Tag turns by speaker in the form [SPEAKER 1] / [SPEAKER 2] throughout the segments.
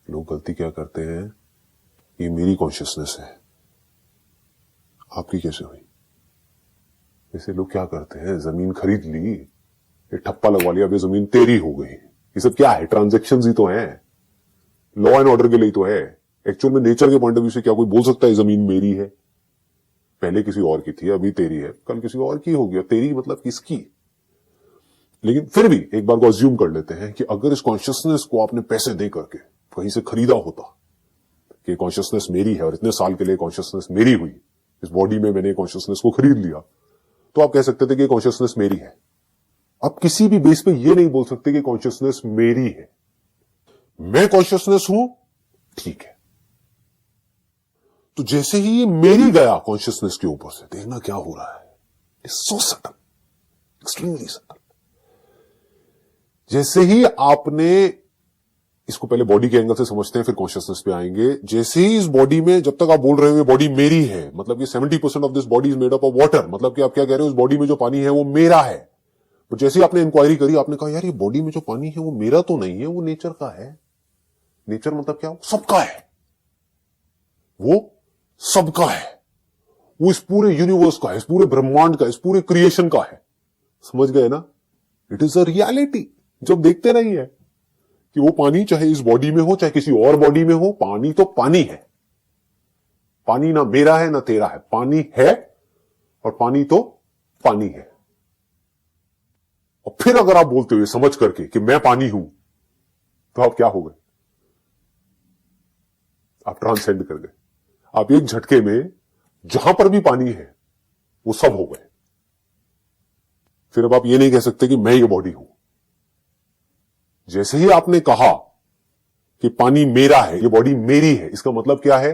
[SPEAKER 1] लोग गलती क्या करते हैं, ये मेरी कॉन्शियसनेस है, आपकी कैसे हुई। जैसे लोग क्या करते हैं, जमीन खरीद ली, ये ठप्पा लगवा लिया, अब ये जमीन तेरी हो गई। ये सब क्या है, ट्रांजैक्शंस ही तो हैं, लॉ एंड ऑर्डर के लिए तो है। एक्चुअल में नेचर के पॉइंट ऑफ व्यू से क्या कोई बोल सकता है जमीन मेरी है? पहले किसी और की थी, अभी तेरी है, कल किसी और की होगी। तेरी मतलब किसकी? लेकिन फिर भी एक बार को अज्यूम कर लेते हैं कि अगर इस कॉन्शियसनेस को आपने पैसे दे करके कहीं से खरीदा होता कि कॉन्शियसनेस मेरी है और इतने साल के लिए कॉन्शियसनेस मेरी हुई, इस बॉडी में मैंने कॉन्शियसनेस को खरीद लिया, तो आप कह सकते थे कि कॉन्शियसनेस मेरी है। आप किसी भी बेस पे ये नहीं बोल सकते कि कॉन्शियसनेस मेरी है। मैं कॉन्शियसनेस हूं, ठीक है। तो जैसे ही ये मेरी गया कॉन्शियसनेस के ऊपर से, देखना क्या हो रहा है। It's so subtle, extremely subtle. जैसे ही आपने इसको पहले बॉडी के एंगल से समझते हैं, फिर कॉन्शियसनेस पे आएंगे। जैसे ही इस बॉडी में, जब तक आप बोल रहे हो ये बॉडी मेरी है, मतलब ये 70% of this body is made up of water, मतलब कि आप क्या कह रहे हो, इस बॉडी में जो पानी है वो मेरा है। तो जैसे ही आपने इंक्वायरी करी, आपने कहा यार ये बॉडी में जो पानी है वो मेरा तो नहीं है, वो नेचर का है। नेचर मतलब क्या? सबका है, वो सबका है, वो इस पूरे यूनिवर्स का है, इस पूरे ब्रह्मांड का, इस पूरे क्रिएशन का है। समझ गए ना? इट इज अ रियलिटी जो देखते नहीं है कि वो पानी चाहे इस बॉडी में हो चाहे किसी और बॉडी में हो, पानी तो पानी है। पानी ना मेरा है ना तेरा है, पानी है, और पानी तो पानी है। और फिर अगर आप बोलते हो समझ करके कि मैं पानी हूं, तो आप क्या हो गए? आप ट्रांसेंड कर गए। आप एक झटके में जहां पर भी पानी है वो सब हो गए। फिर अब आप ये नहीं कह सकते कि मैं ये बॉडी हूं। जैसे ही आपने कहा कि पानी मेरा है, ये बॉडी मेरी है, इसका मतलब क्या है?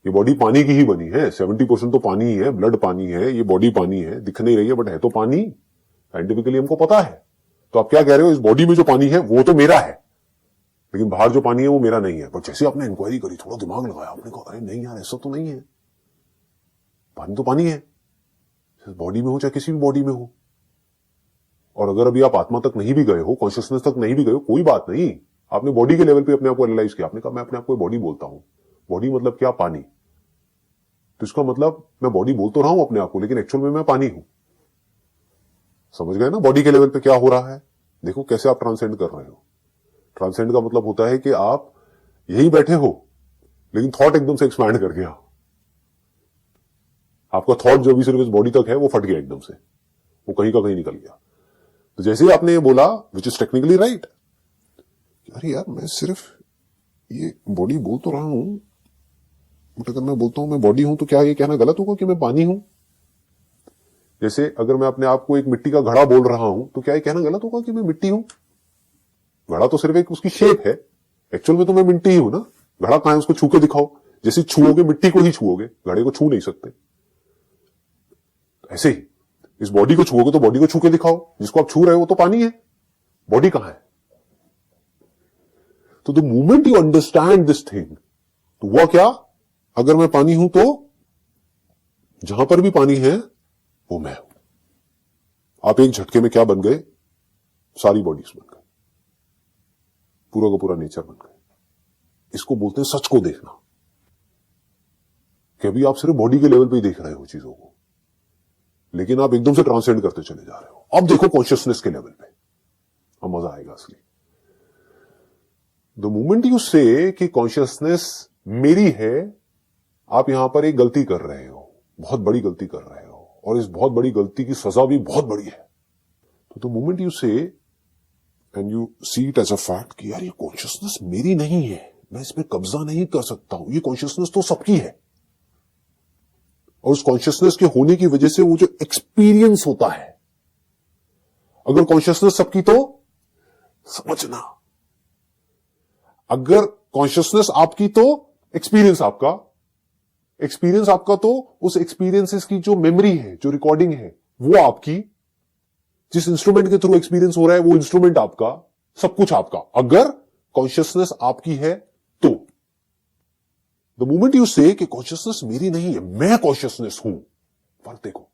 [SPEAKER 1] ये बॉडी पानी की ही बनी है। 70% तो पानी ही है, ब्लड पानी है, ये बॉडी पानी है, दिख नहीं रही है बट है तो पानी। साइंटिफिकली हमको पता है। तो आप क्या कह रहे हो, इस बॉडी में जो पानी है वो तो मेरा है, लेकिन बाहर जो पानी है वो मेरा नहीं है। पर जैसे आपने इंक्वायरी करी, थोड़ा दिमाग लगाया, आपने कहा अरे नहीं यार, ऐसा तो नहीं है, पानी तो पानी है, बॉडी में हो चाहे किसी भी बॉडी में हो। और अगर अभी आप आत्मा तक नहीं भी गए हो, कॉन्शियसनेस तक नहीं भी गए हो, कोई बात नहीं। आपने बॉडी के लेवल पे अपने आप को एनालाइज किया, आपने कहा मैं अपने आप को बॉडी बोलता हूं। बॉडी मतलब क्या? पानी। तो इसका मतलब मैं बॉडी बोल तो रहा हूं अपने आप को, लेकिन एक्चुअल में मैं पानी हूं। समझ गए ना बॉडी के लेवल पे क्या हो रहा है? देखो कैसे आप ट्रांसेंड कर रहे हो। ट्रांसेंड का मतलब होता है कि आप यहीं बैठे हो, लेकिन थॉट एकदम से एक्सपैंड कर गया। आपका थॉट जो भी सिर्फ इस बॉडी तक है वो फट गया एकदम से, वो कहीं का कहीं निकल गया। तो जैसे ही आपने ये बोला, विच इज टेक्निकली राइट, अरे यार मैं सिर्फ ये बॉडी बोल तो रहा हूं, बट अगर मैं बोलता हूं मैं बॉडी हूं तो क्या ये कहना गलत होगा कि मैं पानी हूं? जैसे अगर मैं अपने आप को एक मिट्टी का घड़ा बोल रहा हूं, तो क्या ये कहना गलत होगा कि मैं मिट्टी हूं? घड़ा तो सिर्फ एक उसकी शेप है, एक्चुअल में तो मैं मिट्टी ही हूं ना। घड़ा कहां है, उसको छू के दिखाओ। जैसे छुओगे मिट्टी को ही छुओगे, घड़े को छू नहीं सकते। ऐसे ही इस बॉडी को छुओगे तो बॉडी को छू के दिखाओ, जिसको आप छू रहे हो वो तो पानी है, बॉडी कहां है? तो the moment you understand this thing, तो हुआ क्या? अगर मैं पानी हूं तो जहां पर भी पानी है वो मैं हूं। आप एक झटके में क्या बन गए? सारी बॉडीज बन गए, पूरा का पूरा नेचर बन गए। इसको बोलते हैं सच को देखना, कि अभी आप सिर्फ बॉडी के लेवल पे ही देख रहे हो चीजों को, लेकिन आप एकदम से ट्रांसेंड करते चले जा रहे हो। अब देखो कॉन्शियसनेस के लेवल पे, अब मजा आएगा असली। द मोमेंट यू से कि कॉन्शियसनेस मेरी है, आप यहां पर एक गलती कर रहे हो, बहुत बड़ी गलती कर रहे हो, और इस बहुत बड़ी गलती की सजा भी बहुत बड़ी है। तो the moment you say and you see it as a fact कि यार ये कॉन्शियसनेस मेरी नहीं है, मैं इस पे कब्जा नहीं कर सकता हूं, ये कॉन्शियसनेस तो सबकी है। और उस कॉन्शियसनेस के होने की वजह से वो जो एक्सपीरियंस होता है, अगर कॉन्शियसनेस सबकी तो समझना, अगर कॉन्शियसनेस आपकी तो एक्सपीरियंस आपका, एक्सपीरियंस आपका तो उस एक्सपीरियंसेस की जो मेमोरी है, जो रिकॉर्डिंग है वो आपकी, जिस इंस्ट्रूमेंट के थ्रू एक्सपीरियंस हो रहा है वो इंस्ट्रूमेंट आपका, सब कुछ आपका। अगर कॉन्शियसनेस आपकी है तो द मोमेंट यू से कि कॉन्शियसनेस मेरी नहीं है, मैं कॉन्शियसनेस हूं, फर्क देखो,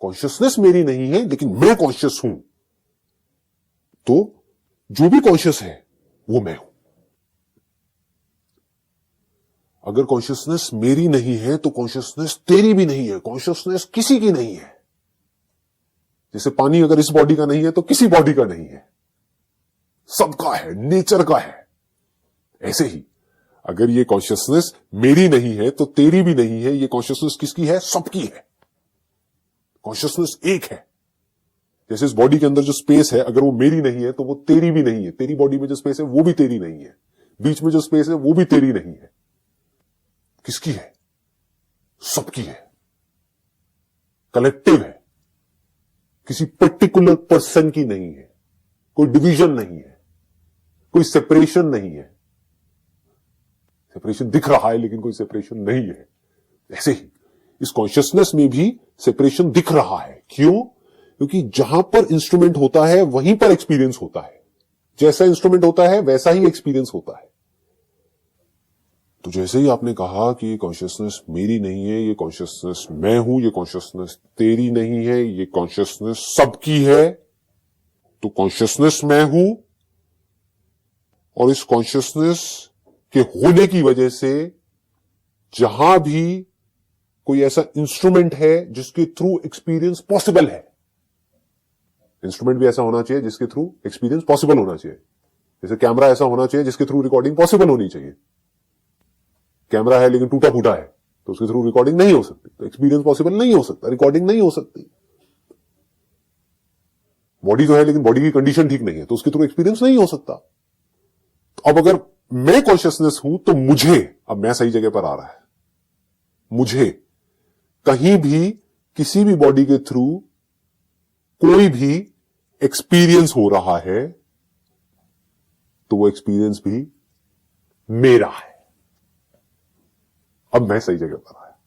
[SPEAKER 1] कॉन्शियसनेस मेरी नहीं है लेकिन मैं कॉन्शियस हूं, तो जो भी कॉन्शियस है वो मैं हूं। अगर कॉन्शियसनेस मेरी नहीं है तो कॉन्शियसनेस तेरी भी नहीं है, कॉन्शियसनेस किसी की नहीं है। जैसे पानी अगर इस बॉडी का नहीं है तो किसी बॉडी का नहीं है, सबका है, नेचर का है। ऐसे ही अगर ये कॉन्शियसनेस मेरी नहीं है तो तेरी भी नहीं है, ये कॉन्शियसनेस किसकी है? सबकी है। कॉन्शियसनेस एक है। जैसे इस बॉडी के अंदर जो स्पेस है, अगर वो मेरी नहीं है तो वो तेरी भी नहीं है। तेरी बॉडी में जो स्पेस है वो भी तेरी नहीं है। बीच में जो स्पेस है वो भी तेरी नहीं है। किसकी है? सबकी है, कलेक्टिव है, किसी पर्टिकुलर पर्सन की नहीं है। कोई डिवीजन नहीं है, कोई सेपरेशन नहीं है। सेपरेशन दिख रहा है लेकिन कोई सेपरेशन नहीं है। ऐसे ही इस कॉन्शियसनेस में भी सेपरेशन दिख रहा है। क्यों? क्योंकि जहां पर इंस्ट्रूमेंट होता है वहीं पर एक्सपीरियंस होता है। जैसा इंस्ट्रूमेंट होता है वैसा ही एक्सपीरियंस होता है। तो जैसे ही आपने कहा कि ये कॉन्शियसनेस मेरी नहीं है, ये कॉन्शियसनेस मैं हूं, ये कॉन्शियसनेस तेरी नहीं है, ये कॉन्शियसनेस सबकी है, तो कॉन्शियसनेस मैं हूं और इस कॉन्शियसनेस के होने की वजह से जहां भी कोई ऐसा इंस्ट्रूमेंट है जिसके थ्रू एक्सपीरियंस पॉसिबल है, इंस्ट्रूमेंट भी ऐसा होना चाहिए जिसके थ्रू एक्सपीरियंस पॉसिबल होना चाहिए। जैसे कैमरा ऐसा होना चाहिए जिसके थ्रू रिकॉर्डिंग पॉसिबल होनी चाहिए। कैमरा है लेकिन टूटा फूटा है तो उसके थ्रू रिकॉर्डिंग नहीं हो सकती, तो एक्सपीरियंस पॉसिबल नहीं हो सकता, रिकॉर्डिंग नहीं हो सकती। बॉडी तो है लेकिन बॉडी की कंडीशन ठीक नहीं है तो उसके थ्रू एक्सपीरियंस नहीं हो सकता। तो अब अगर मैं कॉन्शियसनेस हूं तो मुझे, अब मैं सही जगह पर आ रहा है, मुझे कहीं भी किसी भी बॉडी के थ्रू कोई भी एक्सपीरियंस हो रहा है तो वो एक्सपीरियंस भी मेरा है। अब मैं सही जगह पर आया।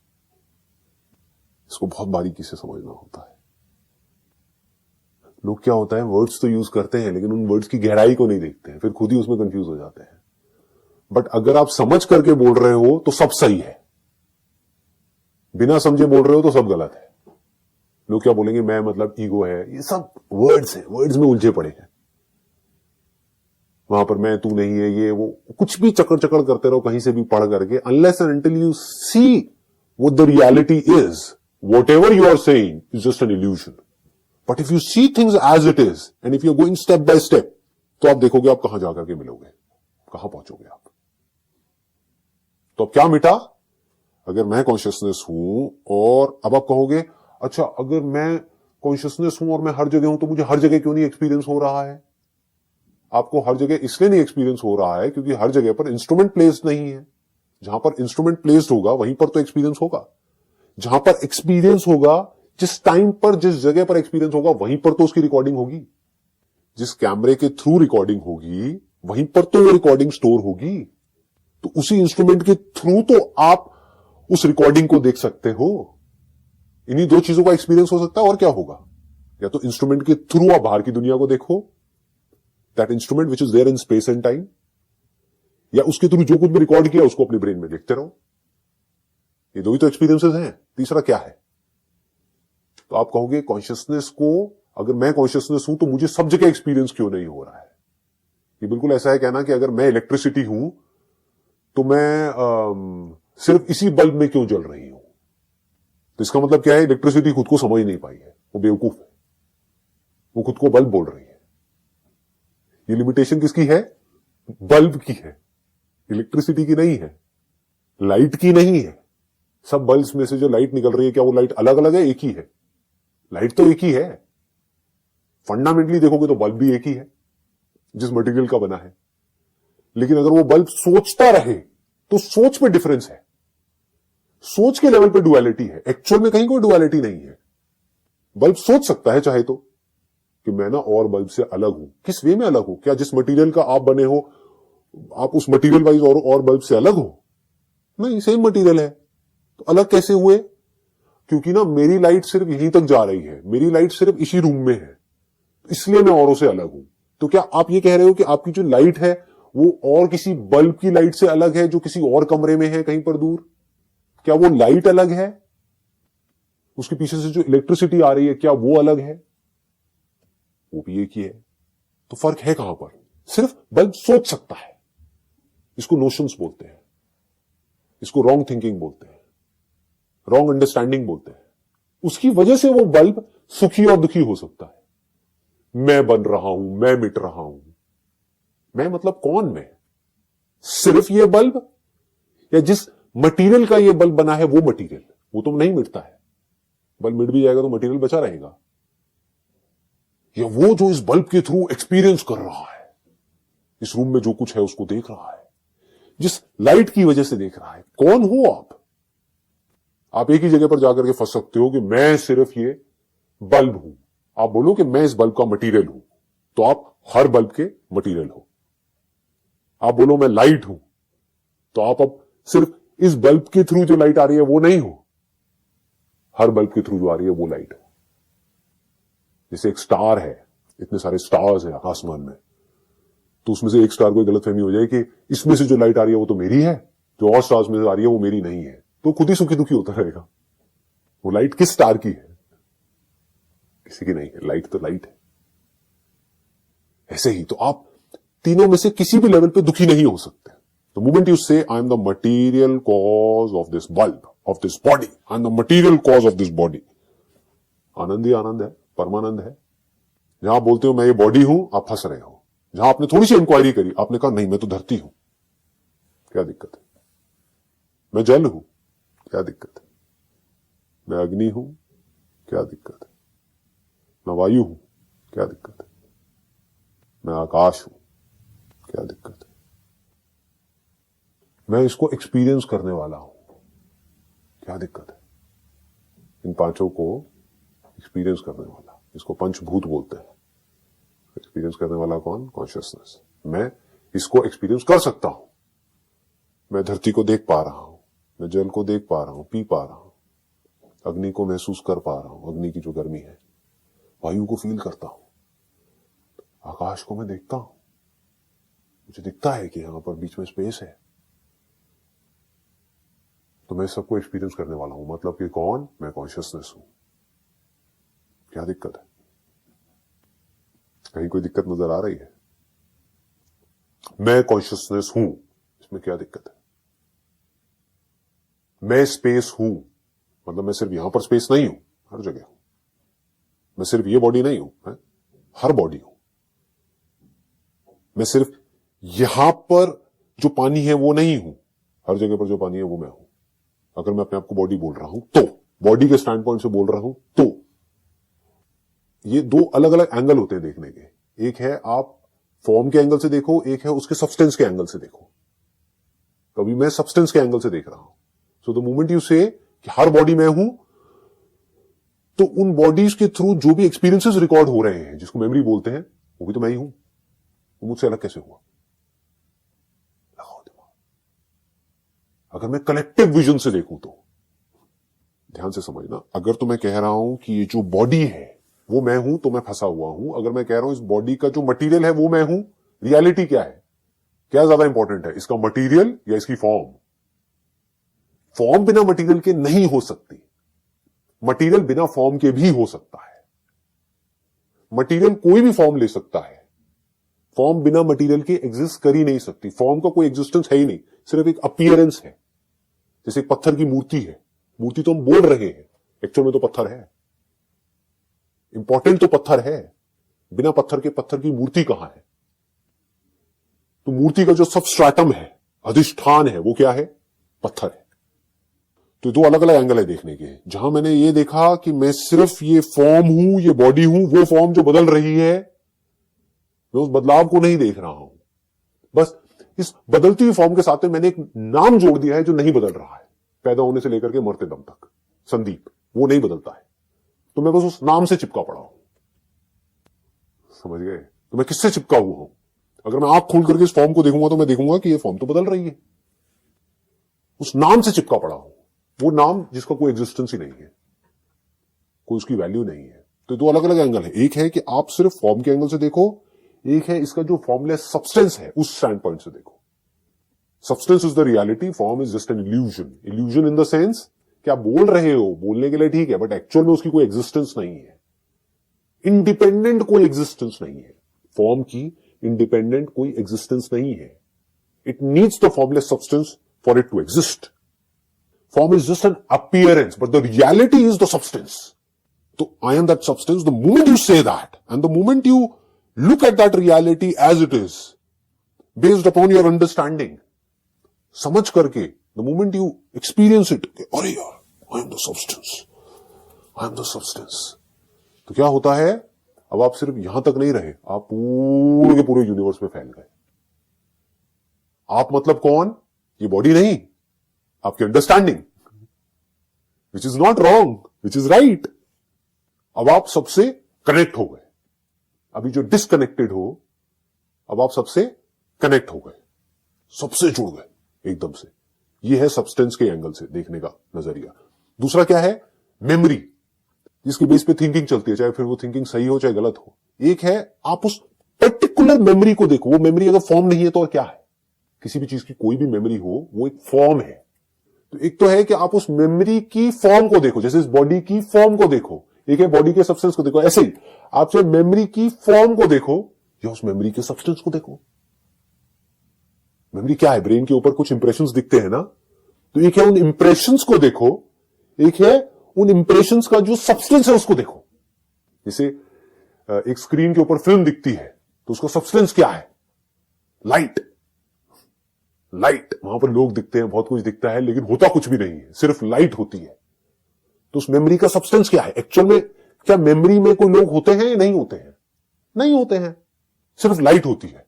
[SPEAKER 1] इसको बहुत बारीकी से समझना होता है। लोग क्या होता है, वर्ड्स तो यूज करते हैं लेकिन उन वर्ड्स की गहराई को नहीं देखते हैं, फिर खुद ही उसमें कंफ्यूज हो जाते हैं। बट अगर आप समझ करके बोल रहे हो तो सब सही है, बिना समझे बोल रहे हो तो सब गलत है। लोग क्या बोलेंगे, मैं मतलब ईगो है, ये सब वर्ड्स हैं, वर्ड्स में उलझे पड़े हैं। वहां पर मैं तू नहीं है, ये वो कुछ भी चक्कर चक्कर करते रहो कहीं से भी पढ़ करके, unless and until you see what the reality is, whatever you are saying is just an illusion. But if you see things as it is and if you are going step by step, तो आप देखोगे आप कहां जाकर के मिलोगे, कहां पहुंचोगे आप। तो अब क्या मिटा? अगर मैं कॉन्शियसनेस हूं और अब आप कहोगे अच्छा अगर मैं कॉन्शियसनेस हूं और मैं हर जगह हूं तो मुझे हर जगह क्यों नहीं एक्सपीरियंस हो रहा है? आपको हर जगह इसलिए नहीं एक्सपीरियंस हो रहा है क्योंकि हर जगह पर इंस्ट्रूमेंट प्लेस्ड नहीं है। जहां पर इंस्ट्रूमेंट प्लेस्ड होगा वहीं पर तो एक्सपीरियंस होगा। जहां पर एक्सपीरियंस होगा, जिस टाइम पर जिस जगह पर एक्सपीरियंस होगा वहीं पर तो उसकी रिकॉर्डिंग होगी। जिस कैमरे के थ्रू रिकॉर्डिंग होगी वहीं पर तो वो रिकॉर्डिंग स्टोर होगी। तो उसी इंस्ट्रूमेंट के थ्रू तो आप उस रिकॉर्डिंग को देख सकते हो। इन्हीं दो चीजों का एक्सपीरियंस हो सकता है और क्या होगा? या तो इंस्ट्रूमेंट के थ्रू आप बाहर की दुनिया को देखो, that instrument which is there in space and time, या उसके थ्रू जो कुछ भी रिकॉर्ड किया उसको अपने ब्रेन में देखते रहो। ये दो ही तो एक्सपीरियंसेस हैं, तीसरा क्या है? तो आप कहोगे कॉन्शियसनेस को, अगर मैं कॉन्शियसनेस हूं तो मुझे सब जगह एक्सपीरियंस क्यों नहीं हो रहा है? ये बिल्कुल ऐसा है कहना कि अगर मैं इलेक्ट्रिसिटी हूं तो मैं सिर्फ इसी बल्ब में क्यों जल रही हूं। तो इसका मतलब क्या है? इलेक्ट्रिसिटी खुद को समझ नहीं पाई है, वो बेवकूफ है, वो खुद को बल्ब बोल रही है। ये लिमिटेशन किसकी है? बल्ब की है, इलेक्ट्रिसिटी की नहीं है, लाइट की नहीं है। सब बल्ब्स में से जो लाइट निकल रही है, क्या वो लाइट अलग अलग है? एक ही है। लाइट तो एक ही है। फंडामेंटली देखोगे तो बल्ब भी एक ही है जिस मटेरियल का बना है। लेकिन अगर वो बल्ब सोचता रहे तो सोच में डिफरेंस है, सोच के लेवल पे डुअलिटी है। एक्चुअल में कहीं कोई डुअलिटी नहीं है। बल्ब सोच सकता है चाहे तो कि मैं ना और बल्ब से अलग हूं। किस वे में अलग हो? क्या जिस मटेरियल का आप बने हो आप उस मटेरियल वाइज और बल्ब से अलग हो? नहीं, सेम मटेरियल है। तो अलग कैसे हुए? क्योंकि ना मेरी लाइट सिर्फ यहीं तक जा रही है, मेरी लाइट सिर्फ इसी रूम में है, इसलिए मैं औरों से अलग हूं। तो क्या आप ये कह रहे हो कि आपकी जो लाइट है वो और किसी बल्ब की लाइट से अलग है जो किसी और कमरे में है कहीं पर दूर? क्या वो लाइट अलग है? उसके पीछे से जो इलेक्ट्रिसिटी आ रही है क्या वो अलग है? वो भी एक ही है। तो फर्क है कहां पर? सिर्फ बल्ब सोच सकता है, इसको नोशंस बोलते हैं। इसको रॉन्ग थिंकिंग बोलते हैं, रॉन्ग अंडरस्टैंडिंग बोलते हैं। उसकी वजह से वो बल्ब सुखी और दुखी हो सकता है। मैं बन रहा हूं, मैं मिट रहा हूं। मैं मतलब कौन मैं? सिर्फ ये बल्ब, या जिस मटेरियल का ये बल्ब बना है वो मटेरियल? वो तो नहीं मिटता है। बल्ब मिट भी जाएगा तो मटेरियल बचा रहेगा। या वो जो इस बल्ब के थ्रू एक्सपीरियंस कर रहा है, इस रूम में जो कुछ है उसको देख रहा है, जिस लाइट की वजह से देख रहा है। कौन हो आप? आप एक ही जगह पर जाकर के फंस सकते हो कि मैं सिर्फ ये बल्ब हूं। आप बोलो कि मैं इस बल्ब का मटेरियल हूं, तो आप हर बल्ब के मटेरियल हो। आप बोलो मैं लाइट हूं, तो आप अब सिर्फ इस बल्ब के थ्रू जो लाइट आ रही है वो नहीं हो, हर बल्ब के थ्रू जो आ रही है वो लाइट हो। जैसे एक स्टार है, इतने सारे स्टार्स हैं आसमान में, तो उसमें से एक स्टार को गलतफहमी हो जाए कि इसमें से जो लाइट आ रही है वो तो मेरी है, जो और स्टार्स में से आ रही है वो मेरी नहीं है, तो खुद ही सुखी दुखी होता रहेगा। वो लाइट किस स्टार की है? किसी की नहीं है। लाइट तो लाइट है। ऐसे ही तो आप तीनों में से किसी भी लेवल पे दुखी नहीं हो सकते। The moment you say, I am the material cause of this bulb, of this body, I am the material cause of this body, आनंद ही आनंद है, परमानंद है। जहां आप बोलते हो मैं ये बॉडी हूं, आप फंस रहे हो। जहां आपने थोड़ी सी इंक्वायरी करी, आपने कहा नहीं मैं तो धरती हूं, क्या दिक्कत है? मैं जल हूं, क्या दिक्कत है? मैं अग्नि हूं, क्या दिक्कत है? मैं वायु हूं, क्या दिक्कत है? मैं आकाश हूं, क्या दिक्कत है? मैं इसको एक्सपीरियंस करने वाला हूं, क्या दिक्कत है? इन पांचों को एक्सपीरियंस करने वाला, इसको पंचभूत बोलते हैं। एक्सपीरियंस करने वाला कौन? कॉन्शियसनेस। मैं इसको एक्सपीरियंस कर सकता हूं। मैं धरती को देख पा रहा हूं, मैं जल को देख पा रहा हूं, पी पा रहा हूं, अग्नि को महसूस कर पा रहा हूं, अग्नि की जो गर्मी है, वायु को फील करता हूं, आकाश को मैं देखता हूं, मुझे दिखता है कि यहां पर बीच में स्पेस है, तो मैं सबको एक्सपीरियंस करने वाला हूं। मतलब कि कौन? मैं कॉन्शियसनेस हूं। क्या दिक्कत है? कहीं कोई दिक्कत नजर आ रही है? मैं कॉन्शियसनेस हूं, इसमें क्या दिक्कत है? मैं स्पेस हूं, मतलब मैं सिर्फ यहां पर स्पेस नहीं हूं, हर जगह हूं। मैं सिर्फ ये बॉडी नहीं हूं, मैं हर बॉडी हूं। मैं सिर्फ यहां पर जो पानी है वो नहीं हूं, हर जगह पर जो पानी है वो मैं हूं। अगर मैं अपने आप को बॉडी बोल रहा हूं, तो बॉडी के स्टैंड पॉइंट से बोल रहा हूं, तो ये दो अलग अलग एंगल होते हैं देखने के। एक है आप फॉर्म के एंगल से देखो, एक है उसके सब्सटेंस के एंगल से देखो। कभी मैं सब्सटेंस के एंगल से देख रहा हूं। सो द मोमेंट यू से कि हर बॉडी में हूं, तो उन बॉडीज के थ्रू जो भी एक्सपीरियंसेस रिकॉर्ड हो रहे हैं, जिसको मेमोरी बोलते हैं, वो भी तो मैं ही हूं। वो मुझसे अलग कैसे हुआ? लगाओ दिमाग। अगर मैं कलेक्टिव विजन से देखूं तो ध्यान से समझना, अगर तो मैं कह रहा हूं कि ये जो बॉडी है वो मैं हूं, तो मैं फंसा हुआ हूं। अगर मैं कह रहा हूं इस बॉडी का जो मटेरियल है वो मैं हूं, रियलिटी क्या है? क्या ज्यादा इंपॉर्टेंट है, इसका मटेरियल या इसकी फॉर्म? फॉर्म बिना मटेरियल के नहीं हो सकती, मटेरियल बिना फॉर्म के भी हो सकता है। मटेरियल कोई भी फॉर्म ले सकता है, फॉर्म बिना मटेरियल के एग्जिस्ट कर ही नहीं सकती। फॉर्म का कोई एग्जिस्टेंस है ही नहीं, सिर्फ एक अपीयरेंस है। जैसे एक पत्थर की मूर्ति है, मूर्ति तो हम बोल रहे हैं, एक्चुअल में तो पत्थर है। इंपॉर्टेंट तो पत्थर है, बिना पत्थर के पत्थर की मूर्ति कहां है? तो मूर्ति का जो सबस्ट्रेटम है, अधिष्ठान है, वो क्या है? पत्थर है। तो दो अलग अलग एंगल है देखने के। जहां मैंने ये देखा कि मैं सिर्फ ये फॉर्म हूं, ये बॉडी हूं, वो फॉर्म जो बदल रही है, मैं उस बदलाव को नहीं देख रहा हूं। बस इस बदलती हुई फॉर्म के साथ में मैंने एक नाम जोड़ दिया है जो नहीं बदल रहा है, पैदा होने से लेकर के मरते दम तक। संदीप, वो नहीं बदलता है, तो मैं बस उस नाम से चिपका पड़ा हूं। समझ गए? तो मैं किससे चिपका हुआ हूं? अगर मैं आंख खोल करके इस फॉर्म को देखूंगा तो मैं देखूंगा कि ये फॉर्म तो बदल रही है। उस नाम से चिपका पड़ा हूं, वो नाम जिसका कोई एग्जिस्टेंस ही नहीं है, कोई उसकी वैल्यू नहीं है। तो दो अलग अलग एंगल है। एक है कि आप सिर्फ फॉर्म के एंगल से देखो, एक है इसका जो फॉर्मलेस सब्सटेंस है उस स्टैंड पॉइंट से देखो। Substance is the reality, form is just an illusion. Illusion in the sense कि आप बोल रहे हो, बोलने के लिए ठीक है, बट एक्चुअल में उसकी कोई एग्जिस्टेंस नहीं है। इंडिपेंडेंट कोई एग्जिस्टेंस नहीं है फॉर्म की, इंडिपेंडेंट कोई एग्जिस्टेंस नहीं है। It needs the formless substance for it to exist. Form is just an appearance, but the reality is the substance. So I am that substance. The moment you say that, and the moment you look at that reality as it is, based upon your understanding, समझ करके, the moment you experience it, अरे यार, I am the substance. I am the substance. तो क्या होता है? अब आप सिर्फ यहां तक नहीं रहे, आप पूरे के पूरे यूनिवर्स में फैल गए। आप मतलब कौन? ये बॉडी नहीं, आपकी understanding, which is not wrong, which is right. अब आप सबसे कनेक्ट हो गए। अभी जो डिसकनेक्टेड हो, अब आप सबसे कनेक्ट हो गए, सबसे जुड़ गए एकदम से। ये है सब्सटेंस के एंगल से देखने का नजरिया। दूसरा क्या है? मेमोरी, जिसकी बेस पे थिंकिंग चलती है, चाहे फिर वो थिंकिंग सही हो चाहे गलत हो। एक है आप उस पर्टिकुलर मेमोरी को देखो। वो मेमोरी अगर फॉर्म नहीं है तो और क्या है? किसी भी चीज की कोई भी मेमोरी हो, वो एक फॉर्म है। तो एक तो है कि आप उस मेमोरी की फॉर्म को देखो, जैसे इस बॉडी की फॉर्म को देखो। एक है बॉडी के सब्सटेंस को देखो। ऐसे ही आप चाहे मेमोरी की फॉर्म को देखो या उस मेमोरी के सब्सटेंस को देखो। मेमोरी क्या है? ब्रेन के ऊपर कुछ इंप्रेशंस दिखते हैं ना, तो एक है उन इंप्रेशंस को देखो, एक है उन इंप्रेशंस का जो सब्सटेंस है उसको देखो। जैसे एक स्क्रीन के ऊपर फिल्म दिखती है तो उसका सब्सटेंस क्या है? लाइट। लाइट, वहां पर लोग दिखते हैं, बहुत कुछ दिखता है, लेकिन होता कुछ भी नहीं है, सिर्फ लाइट होती है। तो उस मेमोरी का सब्सटेंस क्या है? एक्चुअल में क्या मेमोरी में कोई लोग होते हैं या नहीं होते हैं? नहीं होते हैं, सिर्फ लाइट होती है।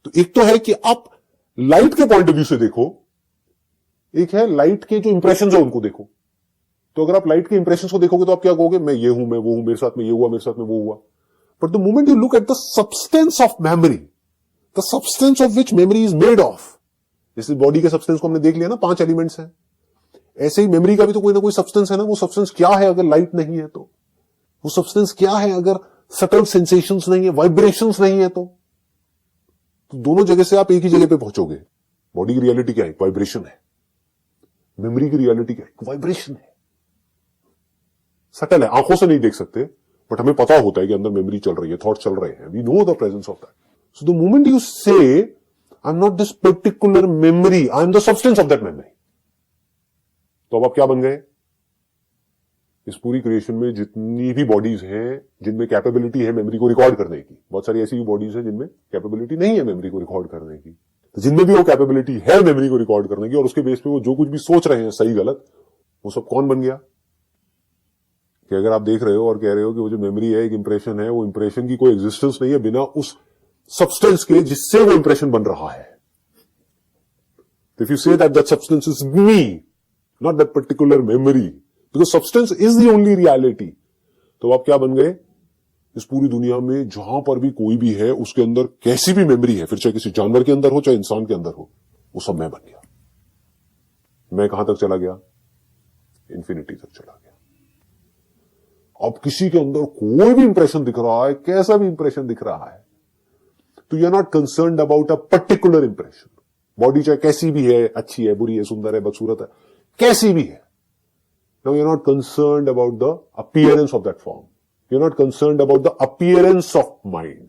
[SPEAKER 1] तो एक तो है कि आप लाइट के पॉइंट ऑफ व्यू से देखो, एक है लाइट के जो इंप्रेशन है उनको देखो। तो अगर आप लाइट के इंप्रेशन को देखोगे तो आप क्या कहोगे? मैं ये हूं, मैं वो हूं, मेरे साथ में ये हुआ, मेरे साथ में वो हुआ। But the moment you look at the substance of memory, the substance of which memory is made of, जैसे बॉडी के सब्सटेंस को हमने देख लिया ना, 5 एलिमेंट्स हैं, ऐसे ही मेमोरी का भी तो कोई ना कोई सब्सटेंस है ना। वो सब्सटेंस क्या है अगर लाइट नहीं है तो? वो सब्सटेंस क्या है अगर सटल सेंसेशंस नहीं है, वाइब्रेशंस नहीं है तो दोनों जगह से आप एक ही जगह पे पहुंचोगे। बॉडी की रियलिटी क्या है? वाइब्रेशन है। मेमोरी की रियलिटी क्या है? वाइब्रेशन है। सटल है, आंखों से नहीं देख सकते, बट हमें पता होता है कि अंदर मेमोरी चल रही है, थॉट चल रहे हैं। We know the presence of that. So the moment you say I am not this particular memory, I am the substance of that memory, तो अब आप क्या बन गए? इस पूरी क्रिएशन में जितनी भी बॉडीज हैं जिनमें कैपेबिलिटी है मेमोरी को रिकॉर्ड करने की, बहुत सारी ऐसी भी बॉडीज हैं जिनमें कैपेबिलिटी नहीं है मेमोरी को रिकॉर्ड करने की, तो जिनमें भी वो कैपेबिलिटी है मेमोरी को रिकॉर्ड करने की और उसके बेस पे वो जो कुछ भी सोच रहे हैं सही गलत, वो सब कौन बन गया? कि अगर आप देख रहे हो और कह रहे हो कि वो जो मेमोरी है एक इंप्रेशन है, वो इंप्रेशन की कोई एग्जिस्टेंस नहीं है बिना उस सब्सटेंस के जिससे वो इंप्रेशन बन रहा है। If you say that that substance is me, not that particular memory, because substance is the only reality, तो आप क्या बन गए? इस पूरी दुनिया में जहां पर भी कोई भी है उसके अंदर कैसी भी मेमोरी है, फिर चाहे किसी जानवर के अंदर हो चाहे इंसान के अंदर हो, वो सब मैं बन गया। मैं कहां तक चला गया? इंफिनिटी तक चला गया। अब किसी के अंदर कोई भी इंप्रेशन दिख रहा है, कैसा भी इंप्रेशन दिख रहा है, तो you are not concerned about a particular impression. Body चाहे कैसी भी है, अच्छी है, बुरी है, सुंदर है, बदसूरत है, कैसी भी है, now you're not concerned about the appearance of that form. You're not concerned about the appearance of mind,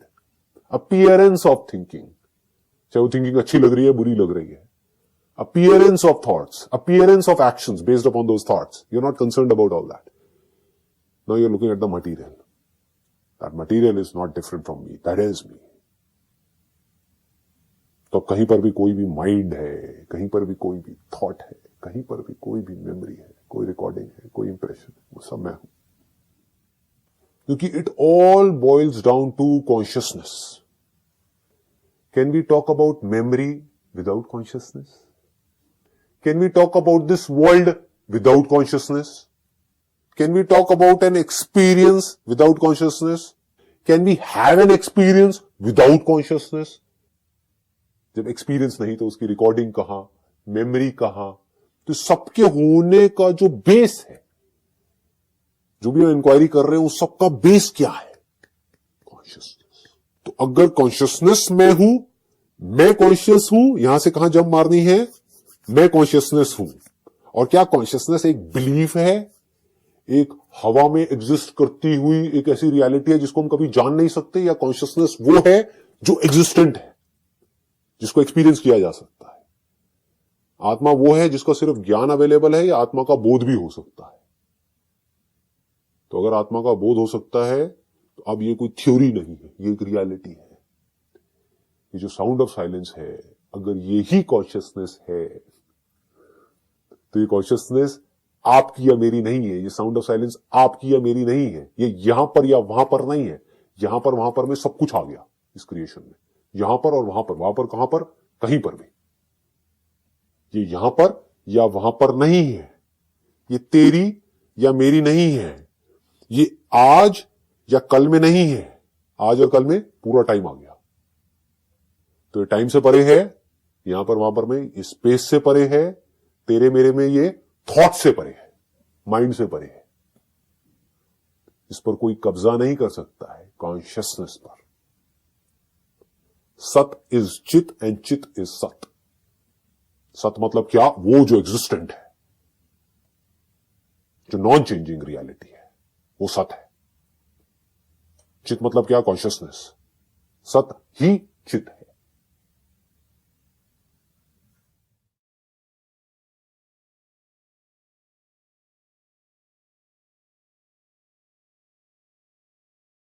[SPEAKER 1] appearance of thinking. चाहे वो थिंकिंग अच्छी लग रही है, बुरी लग रही है, appearance of thoughts, appearance of actions based upon those thoughts. You're not concerned about all that. Now you're looking at the material. That material is not different from me. That is me. तो कहीं पर भी कोई भी mind है, कहीं पर भी कोई भी थॉट है, कहीं पर भी कोई भी मेमोरी है, कोई रिकॉर्डिंग है, कोई इंप्रेशन है, वो सब मैं हूं। क्योंकि it all boils down to consciousness. Can we talk about memory without consciousness? Can we talk about this world without consciousness? Can we talk about an experience without consciousness? Can we have an experience without consciousness? जब experience नहीं तो उसकी recording कहां, memory कहां? तो सबके होने का जो बेस है, जो भी हम इंक्वायरी कर रहे हैं, उस सबका बेस क्या है? कॉन्शियसनेस। तो अगर कॉन्शियसनेस में हूं, मैं कॉन्शियस हूं, यहां से कहां जंप मारनी है? मैं कॉन्शियसनेस हूं। और क्या कॉन्शियसनेस एक बिलीफ है, एक हवा में एग्जिस्ट करती हुई एक ऐसी रियलिटी है जिसको हम कभी जान नहीं सकते, या कॉन्शियसनेस वो है जो एग्जिस्टेंट है, जिसको एक्सपीरियंस किया जा सकता है? आत्मा वो है जिसका सिर्फ ज्ञान अवेलेबल है, या आत्मा का बोध भी हो सकता है? तो अगर आत्मा का बोध हो सकता है तो अब ये कोई थ्योरी नहीं है, ये एक रियलिटी है। ये जो साउंड ऑफ साइलेंस है, अगर ये ही कॉन्शियसनेस है तो ये कॉन्शियसनेस आपकी या मेरी नहीं है। ये साउंड ऑफ साइलेंस आपकी या मेरी नहीं है। ये यहां पर या वहां पर नहीं है। यहां पर वहां पर में सब कुछ आ गया इस क्रिएशन में। यहां पर और वहां पर कहां पर? कहीं पर भी। ये यहां पर या वहां पर नहीं है। ये तेरी या मेरी नहीं है। ये आज या कल में नहीं है। आज और कल में पूरा टाइम आ गया। तो ये टाइम से परे है, यहां पर वहां पर में स्पेस से परे है, तेरे मेरे में ये थॉट से परे है, माइंड से परे है। इस पर कोई कब्जा नहीं कर सकता है, कॉन्शियसनेस पर। सत इज चित एंड चित इज सत। सत मतलब क्या? वो जो एग्जिस्टेंट है, जो नॉन चेंजिंग रियलिटी है, वो सत है। चित मतलब क्या? कॉन्शियसनेस। सत ही चित है।